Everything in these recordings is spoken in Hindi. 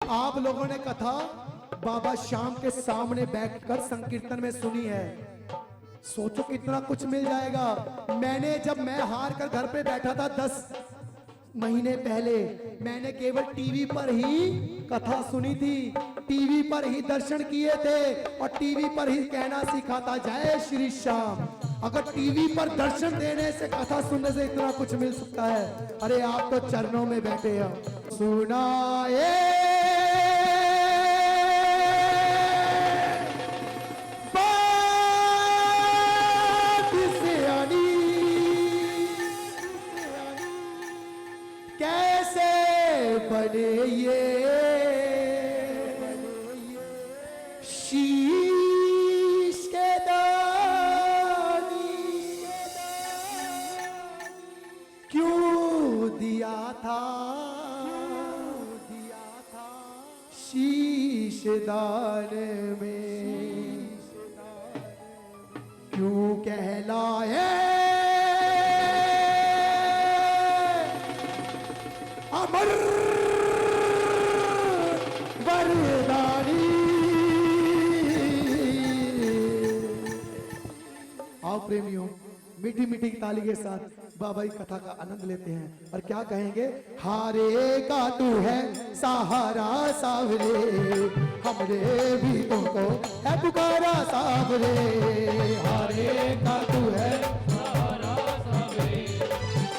आप लोगों ने कथा बाबा श्याम के सामने बैठकर संकीर्तन में सुनी है। सोचो कितना कुछ मिल जाएगा। जब मैं हार कर घर पे बैठा था 10 महीने पहले, मैंने केवल टीवी पर ही कथा सुनी थी, टीवी पर ही दर्शन किए थे और टीवी पर ही कहना सीखा था जय श्री श्याम। अगर टीवी पर दर्शन देने से, कथा सुनने से इतना कुछ मिल सकता है, अरे आप तो चरणों में बैठे हो। सुनाए बात सियानी, कैसे बने ये शीश के दानी, क्यों दिया था शीश दान में, क्यों कहलाए अमर वरदानी। आओ प्रेमियों, मीठी मीठी ताली के साथ बाबा की कथा का आनंद लेते हैं और क्या कहेंगे। हारे का तू है सहारा सावरे, हमरे भी तुमको है पुकारा सावरे। हारे का तू है सहारा सावरे,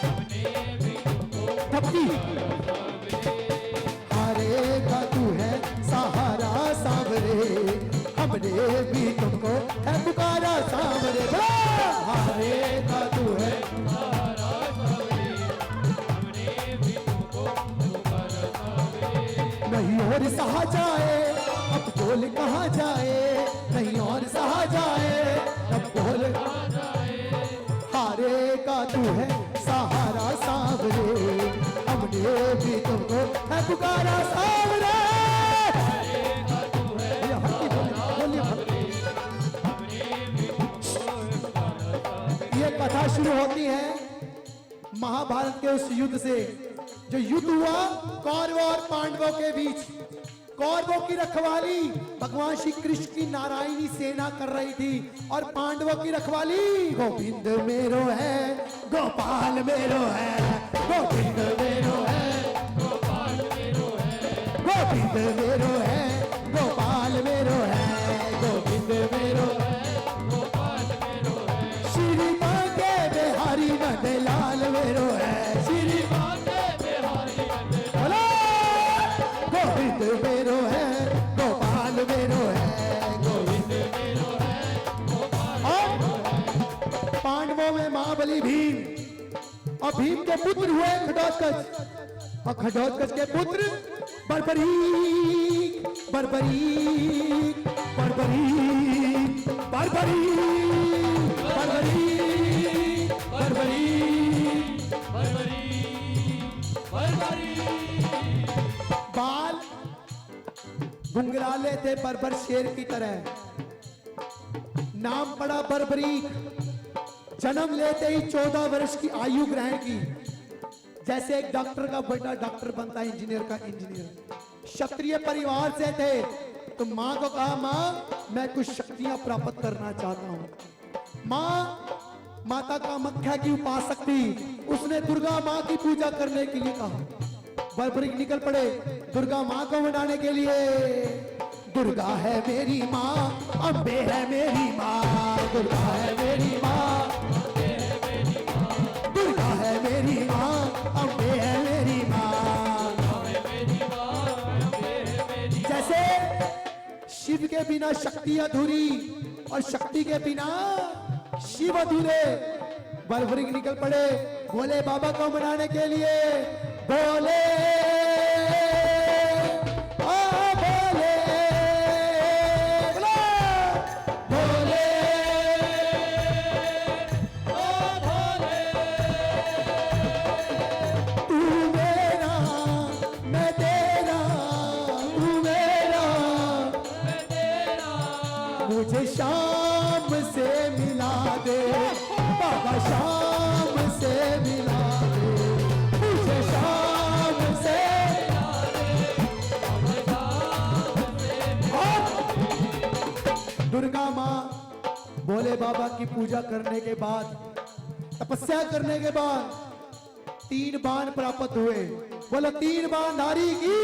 हमने भी तुमको थपकी। हारे का तू है सहारा सावरे, हमने भी तुमको है पुकारा सावरे। हारे का तू है सहारा सावरे, हमने भी तुमको पुकारा सावरे। नहीं और सहा जाए अब बोल कहाँ जाए, नहीं और सहा जाए अब बोल कहाँ जाए। हारे का तू है सहारा सावरे, हमने भी तुमको है पुकारा सावरे। ये कथा शुरू होती है महाभारत के उस युद्ध से, जो युद्ध हुआ कौरवों और पांडवों के बीच। कौरवों की रखवाली भगवान श्री कृष्ण की नारायणी सेना कर रही थी और पांडवों की रखवाली गोविंद मेरो है गोपाल मेरो है, गोविंद मेरो है गोपाल मेरो है, गोविंद मेरो है गोपाल मेरो है, गोविंद मेरो है गोपाल मेरो है। श्री मांगे बिहारी नंद लाल मेरो है, श्री मांगे बिहारी नंद लाल। गोविंद मेरो है गोपाल मेरो है, गोविंद मेरो है गोपाल। पांडवों में महाबली भीम और भीम के पुत्र हुए घटोत्कच, और घटोत्कच के पुत्र बर्बरीक बर्बरीक बर्बरीक बर्बरीक बर्बरीक बर्बरीक बर्बरीक। बाल घुंघराले थे बर्बर शेर की तरह, नाम पड़ा बर्बरीक। जन्म लेते ही 14 वर्ष की आयु ग्रहण की। जैसे एक डॉक्टर का बेटा डॉक्टर बनता है, इंजीनियर का इंजीनियर। क्षत्रिय परिवार से थे तो मां को कहा, मां मैं कुछ शक्तियां प्राप्त करना चाहता हूं। मां माता कामाख्या की उपासक थी, उसने दुर्गा मां की पूजा करने के लिए कहा। बर्बरीक निकल पड़े दुर्गा मां को मनाने के लिए। दुर्गा है मेरी मां, अम्बे है मेरी मां, दुर्गा है मेरी मां, दुर्गा है मेरी मां, अम्बे है मेरी मां। जैसे शिव के बिना शक्ति अधूरी और शक्ति के बिना शिव अधूरे। बर्बरीक निकल पड़े भोले बाबा को मनाने के लिए। भोले मुझे शाम से मिला दे बाबा, शाम से मिला दे, मुझे शाम से मिला दे बाबा। दुर्गा माँ भोले बाबा की पूजा करने के बाद, तपस्या करने के बाद 3 बाण प्राप्त हुए। बोलो 3 बाण धारी की,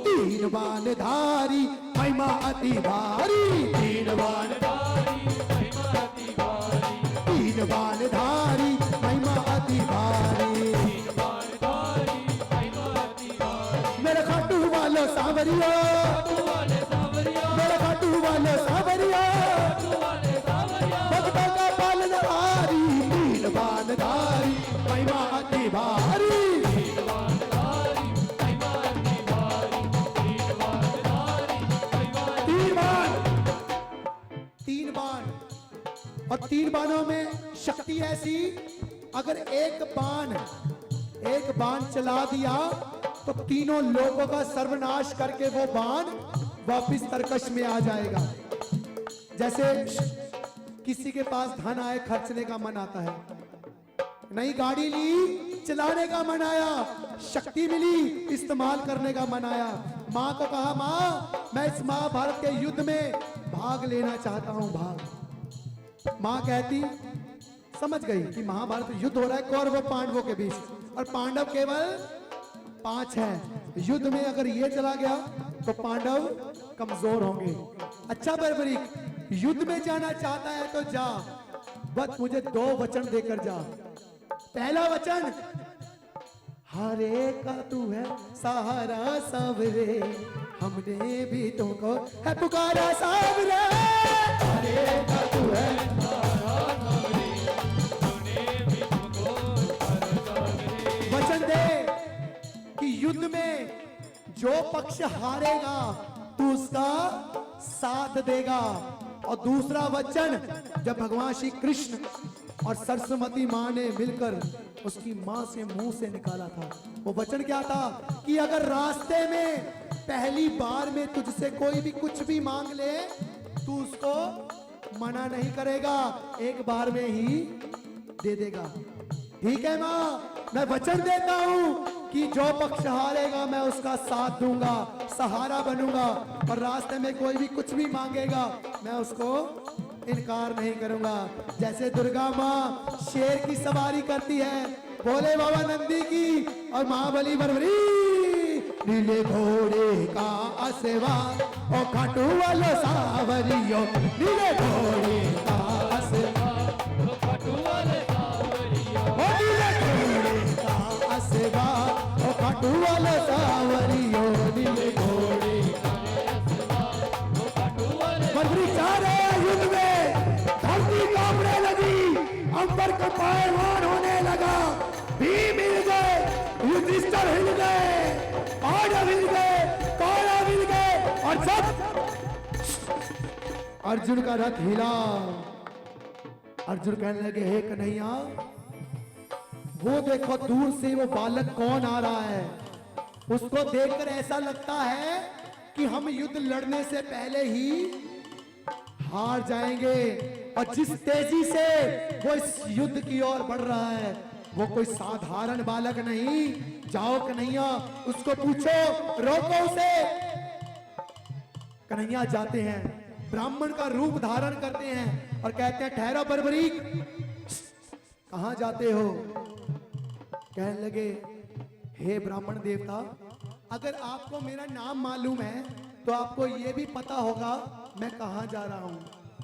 3 बाण धारी महिमा अति भारी, 3 बाण धारी महिमा अति भारी, 3 बाण धारी महिमा अति भारी, 3 बाण धारी महिमा अति भारी। मेरे खाटू वालो सांवरिया, मेरे खाटू वालो सांवरिया, भक्तों का पालनहारी, 3 बाण धारी महिमा अति भारी, 3 बाण धारी महिमा अति भारी, 3 बाण धारी महिमा, 3 बाण और 3 बाणों में शक्ति ऐसी, अगर एक बाण चला दिया तो तीनों लोगों का सर्वनाश करके वो बाण वापिस तरकश में आ जाएगा। जैसे किसी के पास धन आए, खर्चने का मन आता है, नई गाड़ी ली, चलाने का मन आया, शक्ति मिली, इस्तेमाल करने का मन आया। माँ को कहा, माँ मैं इस महाभारत के युद्ध में भाग लेना चाहता हूं, भाग। माँ कहती, समझ गई कि महाभारत युद्ध हो रहा है कौरव पांडवों के बीच, और पांडव केवल 5 हैं। युद्ध में अगर ये चला गया तो पांडव कमजोर होंगे। अच्छा बर्बरीक, युद्ध में जाना चाहता है तो जा, बस मुझे 2 वचन देकर जा। पहला वचन, हरे का तू है सहारा सावरे, हमने भी तुमको है पुकारा सावरे, हरे का तू है सहारा सावरे, हमने भी तुमको पुकारा सावरे। वचन दे कि युद्ध में जो पक्ष हारेगा तू उसका साथ देगा। और दूसरा वचन, जब भगवान श्री कृष्ण और सरस्वती माँ ने मिलकर उसकी माँ से मुंह से निकाला था, वो वचन क्या था कि अगर रास्ते में पहली बार में तुझसे कोई भी कुछ भी मांग ले, तू उसको मना नहीं करेगा, एक बार में ही दे देगा। ठीक है माँ, मैं वचन देता हूं कि जो पक्ष हारेगा मैं उसका साथ दूंगा, सहारा बनूंगा, और रास्ते में कोई भी कुछ भी मांगेगा मैं उसको इनकार नहीं करूंगा। जैसे दुर्गा माँ शेर की सवारी करती है, भोले बाबा नंदी की, और महाबली बरबरी नीले घोड़े का आसेवा, ओ खाटू वालो सावरियो, नीले घोड़े का आसेवा, ओ खाटू वाले सावरियो, ओ नीले घोड़े का आसेवा, ओ खाटू वाले सावरियो, नीले घोड़े का आसेवा, ओ खाटू वाले। बरबरी जा रहे हैं युद्ध में, धरती कांपने लगी, अंबर का पायवान होने लगा, भीम हिल गए, युधिष्ठिर हिल गए, पांडव हिल गए, कौरव हिल गए, और सब अर्जुन का रथ हिला। अर्जुन कहने लगे, हे कन्हैया, वो देखो दूर से वो बालक कौन आ रहा है, उसको देखकर ऐसा लगता है कि हम युद्ध लड़ने से पहले ही हार जाएंगे, और जिस तेजी से वो इस युद्ध की ओर बढ़ रहा है वो कोई साधारण बालक नहीं। जाओ कन्हैया, उसको पूछो, रोको उसे। कन्हैया जाते हैं, ब्राह्मण का रूप धारण करते हैं और कहते हैं, ठहरो बर्बरीक, कहां जाते हो? कहने लगे, हे ब्राह्मण देवता, अगर आपको मेरा नाम मालूम है तो आपको यह भी पता होगा मैं कहां जा रहा हूं,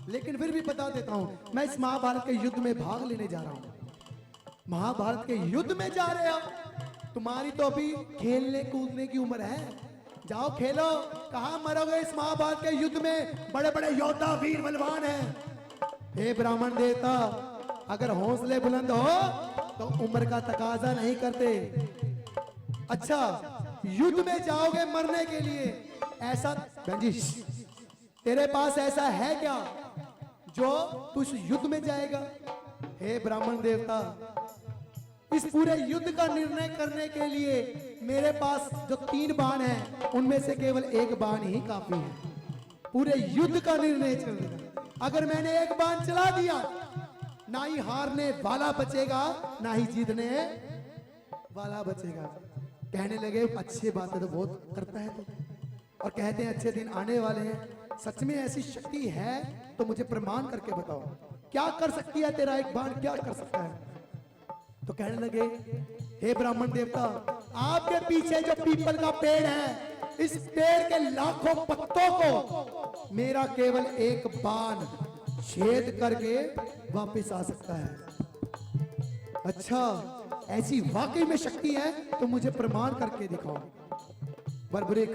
लेकिन फिर भी बता देता हूं, मैं इस महाभारत के युद्ध में भाग लेने जा रहा हूं। महाभारत के युद्ध में जा रहे हो? तुम्हारी तो अभी खेलने कूदने की उम्र है, जाओ खेलो, कहां मरोगे इस महाभारत के युद्ध में, बड़े बड़े योद्धा वीर बलवान हैं। हे ब्राह्मण देवता, अगर हौसले बुलंद हो तो उम्र का तकाजा नहीं करते। अच्छा, युद्ध में जाओगे मरने के लिए, ऐसा गंजिश तेरे पास ऐसा है क्या जो तू युद्ध में जाएगा? हे ब्राह्मण देवता, इस पूरे युद्ध का निर्णय करने के लिए मेरे पास जो 3 बाण हैं उनमें से केवल 1 बाण ही काफी है पूरे युद्ध का निर्णय चलने। अगर मैंने 1 बाण चला दिया, ना ही हारने वाला बचेगा ना ही जीतने वाला बचेगा। कहने लगे, अच्छी बातें तो बहुत करता है तो, और कहते हैं अच्छे दिन आने वाले हैं। सच में ऐसी शक्ति है तो मुझे प्रमाण करके बताओ, क्या कर सकती है तेरा एक बाण, क्या कर सकता है? तो कहने लगे, हे ब्राह्मण देवता, आपके पीछे जो पीपल का पेड़ है, इस पेड़ के लाखों पत्तों को मेरा केवल एक बाण छेद करके वापस आ सकता है। अच्छा, ऐसी वाकई में शक्ति है तो मुझे प्रमाण करके दिखाओ। बर्बरीक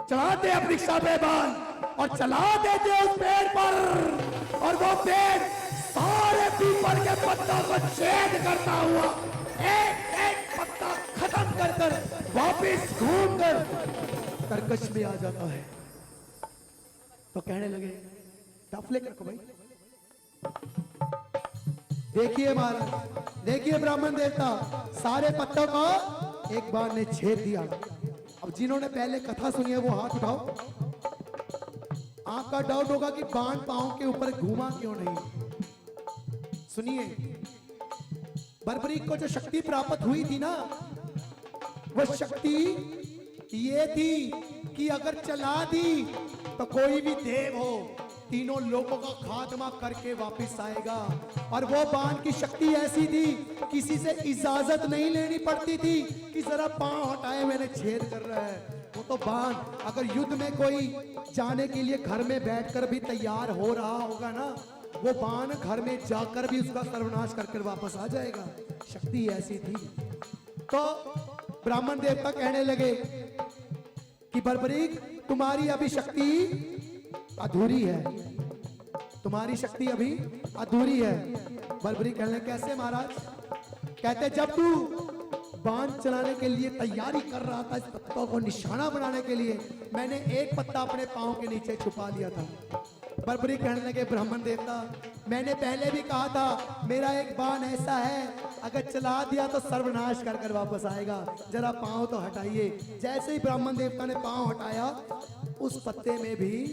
चढ़ाते अपनी पे बाण और चला देते उस पेड़ पर, और वो पेड़ सारे पीपल के पत्तों को छेद करता हुआ एक एक पत्ता खत्म कर कर वापिस घूम कर कर्कश में आ जाता है। तो कहने लगे, टफले रखो भाई। देखिए महाराज, देखिए ब्राह्मण देवता, सारे पत्तों को एक बार ने छेद दिया। अब जिन्होंने पहले कथा सुनी है वो हाथ उठाओ। आपका डाउट होगा कि बाण पांव के ऊपर घूमा क्यों नहीं। सुनिए, बर्बरीक को जो शक्ति प्राप्त हुई थी ना, वो शक्ति ये थी कि अगर चला दी तो कोई भी देव हो, तीनों लोगों का खात्मा करके वापस आएगा। और वो बाण की शक्ति ऐसी थी, किसी से इजाजत नहीं लेनी पड़ती थी कि जरा पांव हटाए, मैंने छेद कर रहा है। वो तो बाण अगर युद्ध में कोई जाने के लिए घर में बैठकर भी तैयार हो रहा होगा ना, वो बाण घर में जाकर भी उसका सर्वनाश करके वापस आ जाएगा। शक्ति ऐसी थी। तो ब्राह्मण देवता कहने लगे कि बर्बरीक, तुम्हारी अभी शक्ति अधूरी है, तुम्हारी शक्ति अभी अधूरी है। बर्बरीक कहने लगे, कैसे महाराज? कहते, जब तू बाण चलाने के लिए तैयारी कर रहा था, इस पत्तों को निशाना बनाने के लिए, मैंने एक पत्ता अपने पांव के नीचे छुपा लिया था। बर्बरीक कहने लगे, ब्राह्मण देवता, मैंने पहले भी कहा था मेरा एक बाण ऐसा है, अगर चला दिया तो सर्वनाश कर कर वापस आएगा, जरा पांव तो हटाइए। जैसे ही ब्राह्मण देवता ने पांव हटाया, उस पत्ते में भी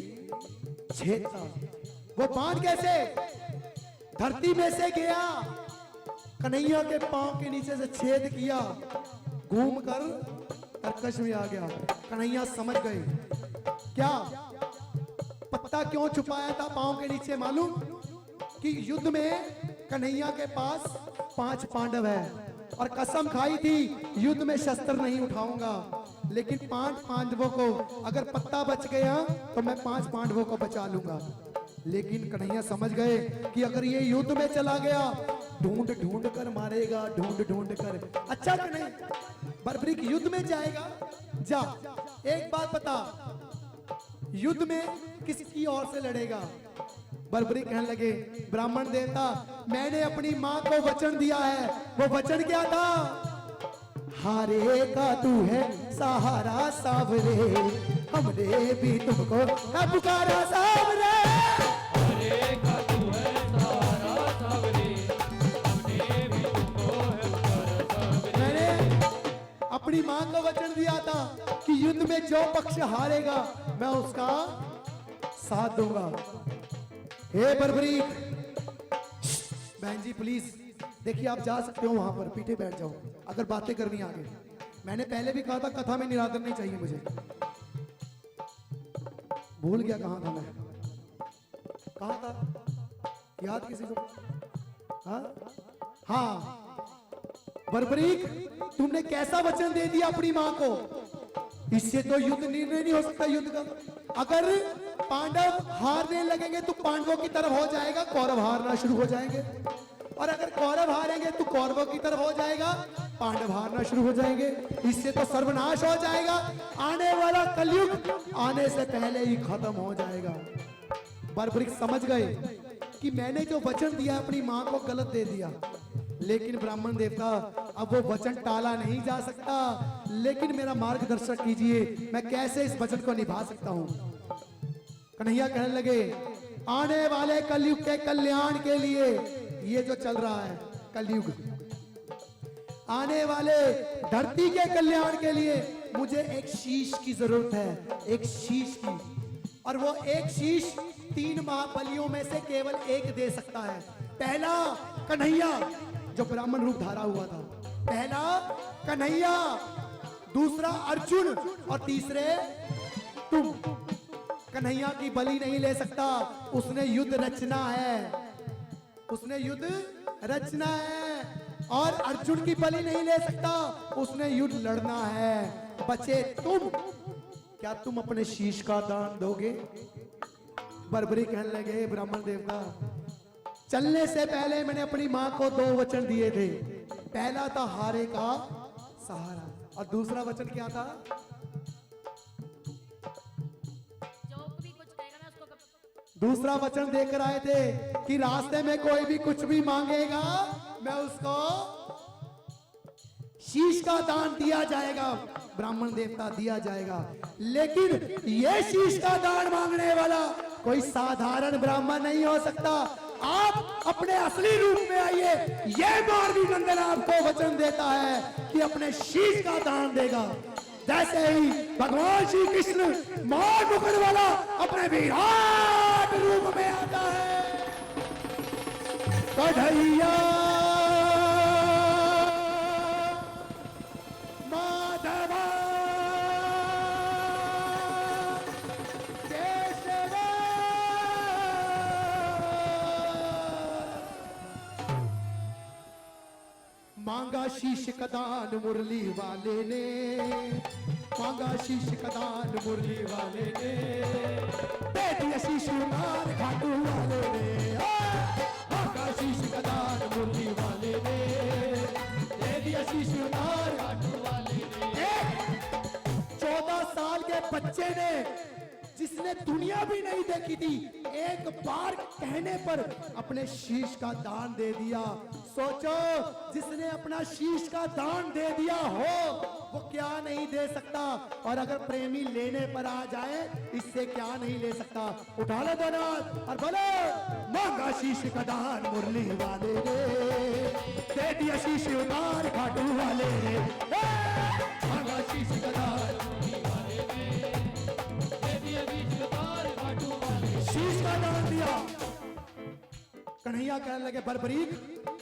छेद था। वो बाण कैसे धरती में से गया, कन्हैया के पांव के नीचे से छेद किया, घूम कर कर्कश में आ गया। कन्हैया समझ गए। क्या पत्ता क्यों छुपाया था पांव के नीचे? मालूम कि युद्ध में कन्हैया के पास 5 पांडव है और कसम खाई थी युद्ध में शस्त्र नहीं उठाऊंगा, लेकिन 5 पांडवों को अगर पत्ता बच गया तो मैं 5 पांडवों को बचा लूंगा। लेकिन कन्हैया समझ गए कि अगर ये युद्ध में चला गया, ढूंढ ढूंढ कर मारेगा, ढूंढ ढूंढ कर। अच्छा कन्हैया, बर्बरीक युद्ध में जाएगा, जा एक बात बता, युद्ध में किसकी ओर से लड़ेगा? बर्बरीक कहने लगे, ब्राह्मण देवता, मैंने अपनी मां को वचन दिया है। वो वचन क्या था? हारे का तू है सहारा सावरे, हमने भी तुमको पुकारा सावरे। हारे का तू है सहारा सावरे, हमने भी तुमको पुकारा सावरे। मैंने अपनी मां को वचन दिया था कि युद्ध में जो पक्ष हारेगा मैं उसका साथ दूंगा। हे बर्बरीक, बहन जी प्लीज देखिए, आप जा सकते हो वहां पर, पीछे बैठ जाओ अगर बातें करनी आगे। मैंने पहले भी कहा था कथा में निरादर नहीं चाहिए मुझे। भूल गया कहां था मैं, कहां था याद किसी को? हाँ बर्बरीक, तुमने कैसा वचन दे दिया अपनी मां को? इससे तो युद्ध निर्णय नहीं हो सकता युद्ध का। अगर पांडव हारने लगेंगे तो पांडवों की तरफ हो जाएगा, कौरव हारना शुरू हो जाएंगे, और अगर कौरव हारेंगे तो कौरवों की तरफ हो जाएगा, पांडव हारना शुरू हो जाएंगे। इससे तो सर्वनाश हो जाएगा, आने वाला कलयुग आने से पहले ही खत्म हो जाएगा। बर्बरीक समझ गए कि मैंने जो वचन दिया अपनी मां को गलत दे दिया, लेकिन ब्राह्मण देवता अब वो वचन टाला नहीं जा सकता। लेकिन मेरा मार्गदर्शन कीजिए, मैं कैसे इस वचन को निभा सकता हूं? कन्हैया कहने लगे, आने वाले कलयुग के कल्याण के लिए, ये जो चल रहा है कलयुग, आने वाले धरती के कल्याण के लिए मुझे एक शीश की जरूरत है, एक शीश की। और वो एक शीश 3 महाबलियों में से केवल एक दे सकता है। पहला कन्हैया जो ब्राह्मण रूप धारा हुआ था, पहला कन्हैया, दूसरा अर्जुन और तीसरे तुम। कन्हैया की बलि नहीं ले सकता, उसने युद्ध रचना है, उसने युद्ध रचना है। और अर्जुन की बलि नहीं ले सकता, उसने युद्ध लड़ना है। बचे तुम, क्या तुम अपने शीश का दान दोगे? बर्बरी कहने लगे, ब्राह्मण देवता, चलने से पहले मैंने अपनी मां को 2 वचन दिए थे। पहला था हारे का सहारा, और दूसरा वचन क्या था? दूसरा वचन देकर आए थे कि रास्ते में कोई भी कुछ भी मांगेगा, मैं उसको शीश का दान दिया जाएगा, ब्राह्मण देवता दिया जाएगा। लेकिन ये शीश का दान मांगने वाला कोई साधारण ब्राह्मण नहीं हो सकता। आप अपने असली रूप में आइए, ये मारवी नंदन आपको वचन देता है कि अपने शीश का दान देगा। जैसे ही भगवान श्री कृष्ण मार मुकुट वाला अपने विराट रूप में आता है, कन्हैया माधवा केशवा, मांगा शीश का दान मुरली वाले ने, मांगा शीश का दान मुरली वाले ने, दे दिया शीश उतार घाटू वाले ने। मांगा शीश का दान मुरली वाले ने, दे दिया शीश उतार घाटू वाले ने। 14 साल के बच्चे ने, जिसने दुनिया भी नहीं देखी थी, एक बार कहने पर अपने शीश का दान दे दिया। सोचो, जिसने अपना शीश का दान दे दिया हो, वो क्या नहीं दे सकता। और अगर प्रेमी लेने पर आ जाए, इससे क्या नहीं ले सकता। उठा लो दोनों और बोलो, मांगा शीश का दान मुरली वाले ने, दे दिया शीश उतार घाटू वाले ने। मांगा शीश का दान मुरली वाले ने, दे दिया शीश उतार घाटू वाले। शीश का दान दिया। कन्हैया कहने लगे, बर्बरीक,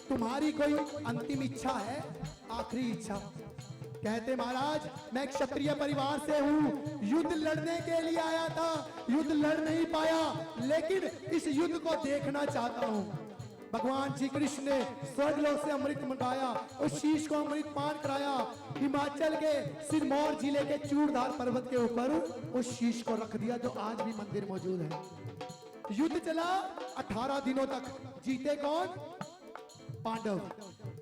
तुम्हारी कोई अंतिम इच्छा है, आखिरी इच्छा? कहते, महाराज, मैं एक क्षत्रिय परिवार से हूँ, युद्ध लड़ने के लिए आया था, युद्ध लड़ नहीं पाया, लेकिन इस युद्ध को देखना चाहता हूँ। भगवान श्री कृष्ण ने स्वर्गलोक से अमृत मंगाया, उस शीश को अमृत पान कराया। हिमाचल के सिरमौर जिले के चूड़धार पर्वत के ऊपर उस शीश को रख दिया, जो आज भी मंदिर मौजूद है। युद्ध चला 18 दिनों तक। जीते कौन? पांडव।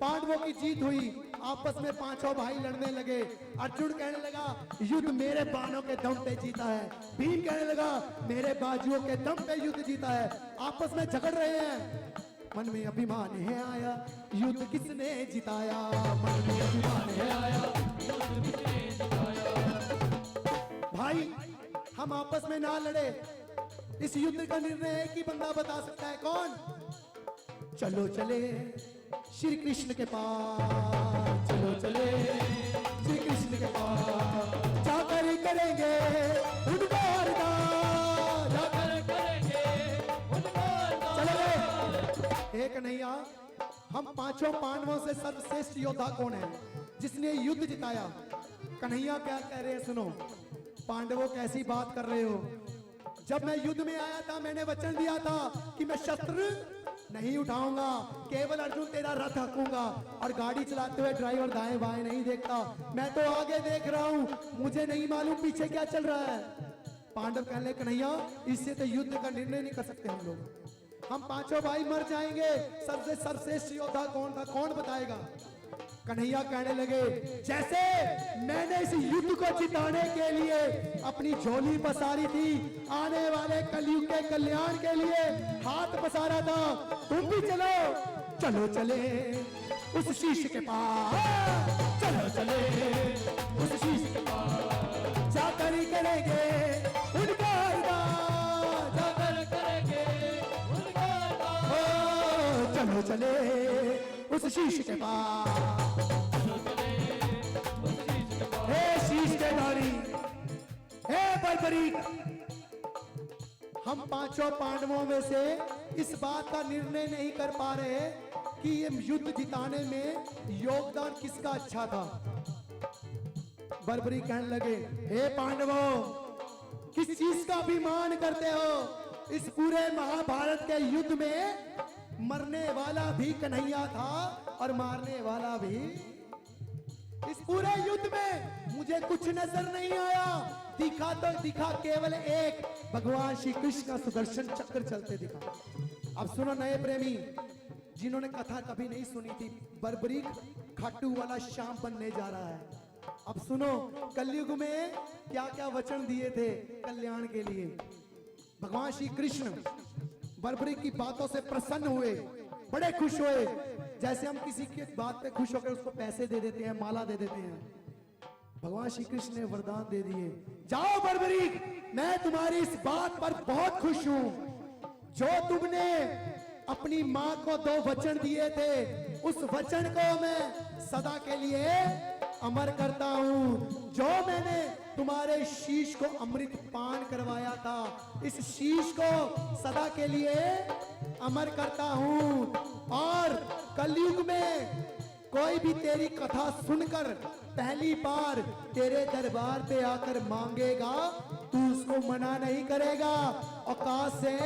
पांडवों की जीत हुई। आपस में 5 भाई लड़ने लगे। अर्जुन कहने लगा, युद्ध मेरे बाणों के दम पे जीता है। भीम कहने लगा, मेरे बाजुओं के दम पे युद्ध जीता है। आपस में झगड़ रहे हैं। मन में अभिमान है आया, युद्ध किसने जिताया? मन में अभिमान है आया, युद्ध किसने जिताया? भाई, हम आपस में ना लड़े। इस युद्ध का निर्णय एक ही बंदा बता सकता है। कौन? चलो चले श्री कृष्ण के पास, चलो चले श्री कृष्ण के पास, जाकर करेंगे उनका अरदास, जाकर करेंगे उनका अरदास। चलो एक कन्हैया, हम 5 पांडवों से सर्वश्रेष्ठ योद्धा कौन है, जिसने युद्ध जिताया? कन्हैया क्या कह रहे हैं, सुनो। पांडवों कैसी बात कर रहे हो? जब मैं युद्ध में आया था, मैंने वचन दिया था कि मैं शस्त्र नहीं उठाऊंगा, केवल अर्जुन तेरा रथ हकूंगा, और गाड़ी चलाते हुए ड्राइवर दाएं बाएं नहीं देखता। मैं तो आगे देख रहा हूं, मुझे नहीं मालूम पीछे क्या चल रहा है। पांडव कहने, कन्हैया, इससे तो युद्ध का निर्णय नहीं कर सकते हम लोग। हम 5 भाई मर जाएंगे। सबसे सर्वश्रेष्ठ योद्धा कौन था, कौन बताएगा? कन्हैया कहने लगे, जैसे मैंने इस युद्ध को जिताने के लिए अपनी झोली पसारी थी, आने वाले कलयुग के कल्याण के लिए हाथ पसारा था, तुम भी चलो। चलो चले उस शीश के पास, चलो चले उस शीश के पास, जाकर ही करेंगे उनका अरदास, जाकर करेंगे उनका अरदास। चलो चले उस शीश के पास। हे शीश के धारी, हे बर्बरी, हम 5 पांडवों में से इस बात का निर्णय नहीं कर पा रहे कि ये युद्ध जिताने में योगदान किसका अच्छा था। बर्बरी कहने लगे, हे पांडवों, किस चीज का अभिमान करते हो? इस पूरे महाभारत के युद्ध में मरने वाला भी कन्हैया था और मारने वाला भी। इस पूरे युद्ध में मुझे कुछ नजर नहीं आया, दिखा तो दिखा केवल एक भगवान श्री कृष्ण का सुदर्शन चक्र चलते दिखा। अब सुनो नए प्रेमी जिन्होंने कथा कभी नहीं सुनी थी, बर्बरीक खाटू वाला श्याम बनने जा रहा है। अब सुनो कलयुग में क्या क्या वचन दिए थे कल्याण के लिए। भगवान श्री कृष्ण बर्बरीक की बातों से प्रसन्न हुए, बड़े खुश हुए। जैसे हम किसी की बात पे खुश होकर उसको पैसे दे देते हैं, माला दे देते हैं। भगवान श्री कृष्ण ने वरदान दे दिए, जाओ बर्बरीक, मैं तुम्हारी इस बात पर बहुत खुश हूं। जो तुमने अपनी मां को 2 वचन दिए थे, उस वचन को मैं सदा के लिए अमर करता हूं। जो मैंने तुम्हारे शीश को अमृत पान करवाया था, इस शीश को सदा के लिए अमर करता हूं। और कलयुग में कोई भी तेरी कथा सुनकर पहली बार तेरे दरबार पे आकर मांगेगा, तू उसको मना नहीं करेगा, औकात से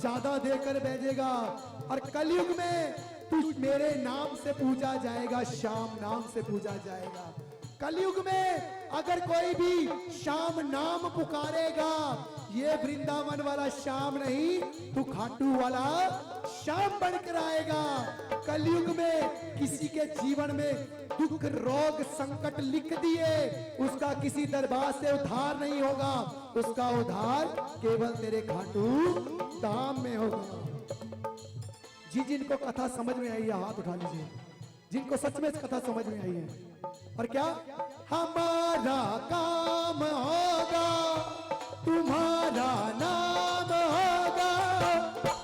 ज्यादा देकर भेजेगा। और कलयुग में तू मेरे नाम से पूजा जाएगा, श्याम नाम से पूजा जाएगा। कलयुग में अगर कोई भी श्याम नाम पुकारेगा, ये वृंदावन वाला श्याम नहीं, तू खाटू वाला श्याम बनकर आएगा। कलयुग में किसी के जीवन में दुख रोग संकट लिख दिए, उसका किसी दरबार से उद्धार नहीं होगा, उसका उद्धार केवल तेरे खाटू धाम में होगा। जी जिनको कथा समझ में आई है हाथ उठा लीजिए, जिनको सच में कथा समझ में आई है। और क्या हमारा काम होगा, तुम्हारा नाम होगा,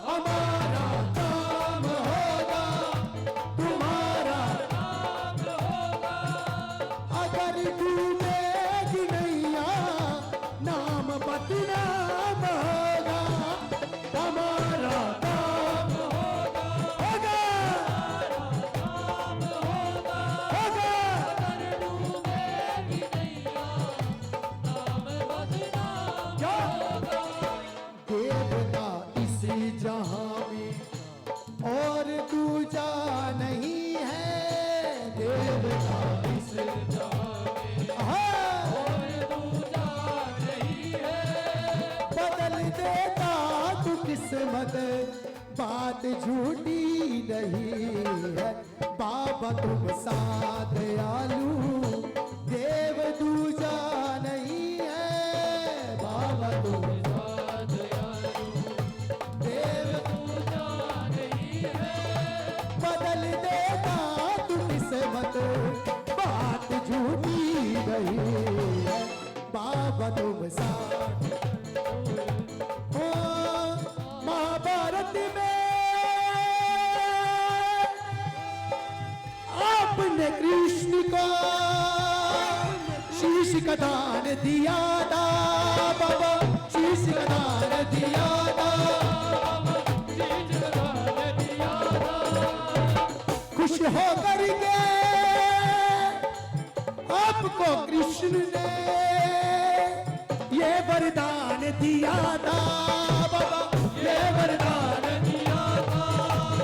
हमारा काम होगा, तुम्हारा नाम होगा। अगर डूबेगी नैया, नाम बदनाम होगा, हमारा काम होगा, होगा, होगा। अगर डूबेगी नैया, नाम बदनाम होगा। देवता इसी जहां में और दूजा नहीं है, देवता इस जहां में और दूजा नहीं है। बदल देता तू किस्मत, बात झूठी नहीं है। बाबा तुम साथ आलू, देव दूजा नहीं है। बाबा तुम साथ आलू, देव दूजा नहीं है। बदल देता तू किस्मत, बात झूठी नहीं है। बाबा तुम साथ। ओ महाभारत में आपने कृष्ण को शीश का दान दिया था, बाबा शीश का दान दिया था, शीश का दान दिया था। खुश होकर के आपको कृष्ण ने ये वरदान दिया था, बाबा ये वरदान दिया था,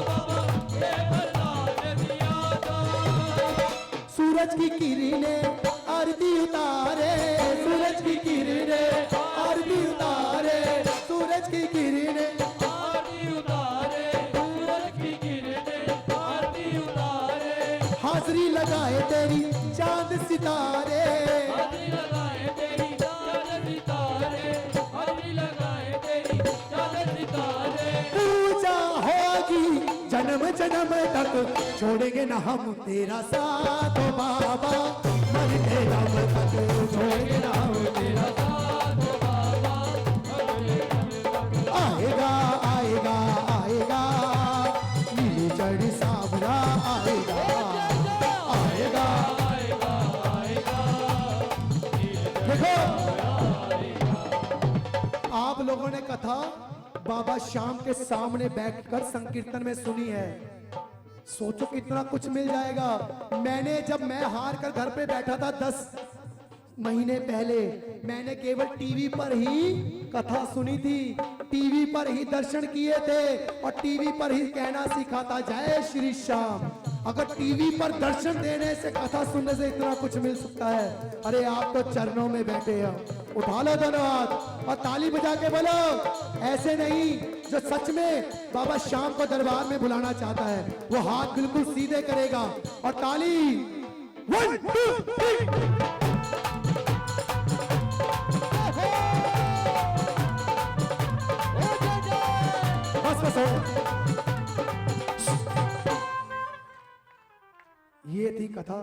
बाबा ये वरदान दिया था। सूरज की किरणें आरती उतारे, सूरज की किरणें आरती उतारे, सूरज की किरणें आरती उतारे, सूरज की किरणें आरती उतारे। हाजरी लगाए तेरी चांद सितारे, हाजरी लगाए तेरी चांद सितारे, हाजरी लगाए तेरी चांद सितारे। पूजा होगी जन्म जन्म तक, छोड़ेंगे ना हम तेरा साथ ओ बाबा, मरते दम तक छोड़ेंगे ना हम तेरा साथ ओ बाबा, मरते दम तक। आएगा आएगा आएगा, नीली चढ़ी सावरा आएगा, आएगा आएगा आएगा। देखो आप लोगों ने कथा बाबा श्याम के सामने बैठकर संकीर्तन में सुनी है। सोचो कितना कुछ मिल जाएगा। मैं हार कर घर पे बैठा था, 10 महीने पहले मैंने केवल टीवी पर ही कथा सुनी थी, टीवी पर ही दर्शन किए थे और टीवी पर ही कहना सीखा था जय श्री श्याम। अगर टीवी पर दर्शन देने से, कथा सुनने से इतना कुछ मिल सकता है, अरे आप तो चरणों में बैठे हो। उठा लो दोनों हाथ और ताली बजा के बोलो, ऐसे नहीं। जो सच में बाबा श्याम को दरबार में बुलाना चाहता है वो हाथ बिल्कुल सीधे करेगा और ताली 1 2 3। बस ये थी कथा।